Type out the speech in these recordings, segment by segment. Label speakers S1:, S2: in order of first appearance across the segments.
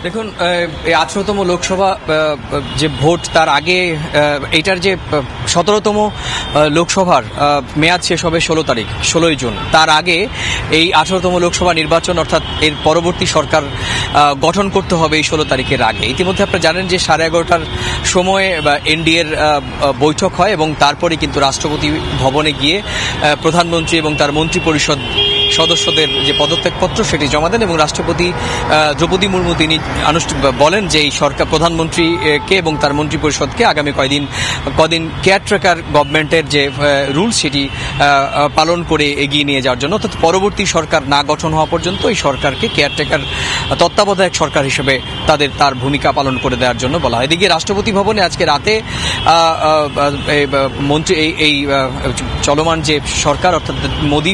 S1: দেখুন, এই 18তম লোকসভা যে ভোট তার আগে এটার যে 17তম লোকসভার মেয়াদ শেষ হবে 16 জুন। তার আগে এই 18তম লোকসভা নির্বাচন অর্থাৎ এর পরবর্তী সরকার গঠন করতে হবে এই 16 তারিখের আগে। ইতিমধ্যে আপনারা জানেন যে 11:30টার সময় এনডিএর বৈঠক হয় এবং তারপরে কিন্তু রাষ্ট্রপতি ভবনে গিয়ে প্রধানমন্ত্রী এবং তার মন্ত্রী পরিষদ সদস্যদের যে পদত্যাগপত্র সেটি জমা দেন এবং রাষ্ট্রপতি দ্রৌপদী মুর্মু তিনি বলেন যে এই সরকার প্রধানমন্ত্রীকে এবং তার মন্ত্রী পরিষদকে আগামী কদিন কেয়ারটেকার গভর্নমেন্টের যে রুল সেটি পালন করে এগিয়ে নিয়ে যাওয়ার জন্য, অর্থাৎ পরবর্তী সরকার না গঠন হওয়া পর্যন্ত এই সরকারকে কেয়ারটেকার তত্ত্বাবধায়ক সরকার হিসেবে তার ভূমিকা পালন করে দেওয়ার জন্য বলা হয়। এদিকে রাষ্ট্রপতি ভবনে আজকে রাতে মন্ত্রী এই চলমান যে সরকার অর্থাৎ মোদী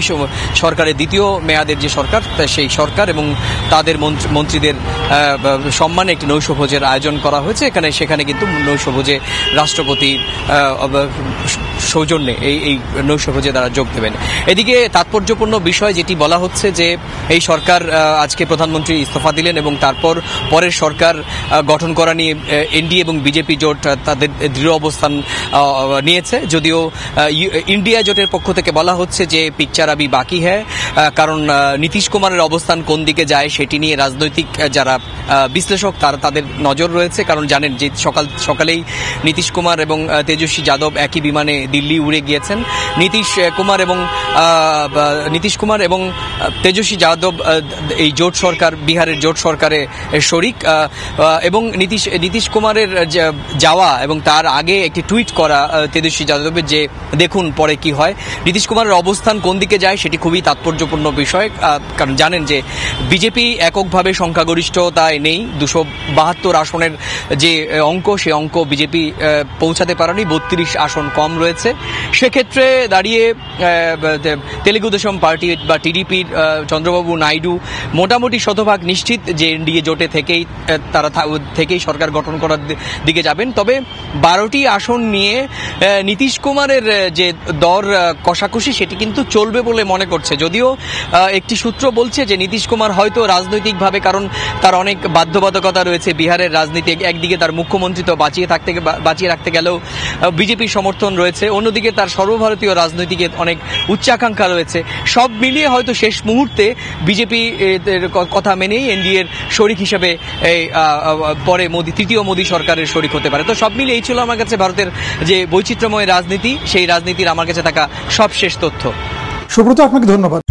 S1: সরকারের দ্বিতীয় মেয়াদের যে সরকার সেই সরকার এবং তাদের মন্ত্রীদের সম্মানে একটি নৈশভোজের আয়োজন করা হয়েছে। সেখানে কিন্তু নৈশভোজে রাষ্ট্রপতি সৌজন্যে এই নৈশভোজে তারা যোগ দেবেন। এদিকে তাৎপর্যপূর্ণ বিষয় যেটি বলা হচ্ছে যে এই সরকার আজকে প্রধানমন্ত্রী ইস্তফা দিলেন এবং পরের সরকার গঠন করা নিয়ে এনডিএ এবং বিজেপি জোট তাদের দৃঢ় অবস্থান নিয়েছে। যদিও ইন্ডিয়া জোটের পক্ষ থেকে বলা হচ্ছে যে পিকচার আবি বাকি হ্যাঁ, কারণ নীতিশ কুমারের অবস্থান কোন দিকে যায় সেটি নিয়ে রাজনৈতিক যারা বিশ্লেষক তাদের নজর রয়েছে। কারণ জানেন যে সকালেই নীতিশ কুমার এবং তেজস্বী যাদব একই বিমানে দিল্লি উড়ে গিয়েছেন। নীতিশ কুমার এবং তেজস্বী যাদব এই জোট সরকার বিহারের জোট সরকারে শরিক এবং নীতিশ কুমারের যাওয়া এবং তার আগে একটি টুইট করা তেজস্বী যাদবের যে দেখুন পরে কি হয়, নীতিশ কুমারের অবস্থান কোন দিকে যায় সেটি খুবই তাৎপর্যপূর্ণ বিষয়। কারণ জানেন যে বিজেপি এককভাবে সংখ্যাগরিষ্ঠতায় নেই, 272 আসনের যে অঙ্ক সে অঙ্ক বিজেপি পৌঁছাতে পারেনি, 32 আসন কম রয়েছে। সেক্ষেত্রে দাঁড়িয়ে তেলেগু দেশম পার্টি বা টিডিপির চন্দ্রবাবু নাইডু মোটামুটি শতভাগ নিশ্চিত যে এনডিএ জোটে থেকেই সরকার গঠন করার দিকে যাবেন। তবে 12টি আসন নিয়ে নীতিশ কুমারের যে দর কষাকষি সেটি কিন্তু চলবে বলে মনে করছে। যদিও একটি সূত্র বলছে যে নীতিশ কুমার হয়তো রাজনৈতিকভাবে, কারণ তার অনেক বাধ্যবাধকতা রয়েছে বিহারের রাজনীতি, একদিকে তার মুখ্যমন্ত্রী তো বাঁচিয়ে রাখতে গেলেও বিজেপির সমর্থন রয়েছে, অন্যদিকে তার সর্বভারতীয় রাজনীতিকে অনেক উচ্চাকাঙ্ক্ষা রয়েছে। সব মিলিয়ে হয়তো শেষ মুহূর্তে বিজেপি কথা মেনেই এনডিএর শরিক হিসেবে পরে তৃতীয় মোদী সরকারের শরিক হতে পারে। তো সব মিলিয়ে এই ছিল আমার কাছে ভারতের যে বৈচিত্র্যময় রাজনীতি, সেই রাজনীতির আমার কাছে থাকা সবশেষ তথ্য।
S2: সুব্রত, আপনাকে ধন্যবাদ।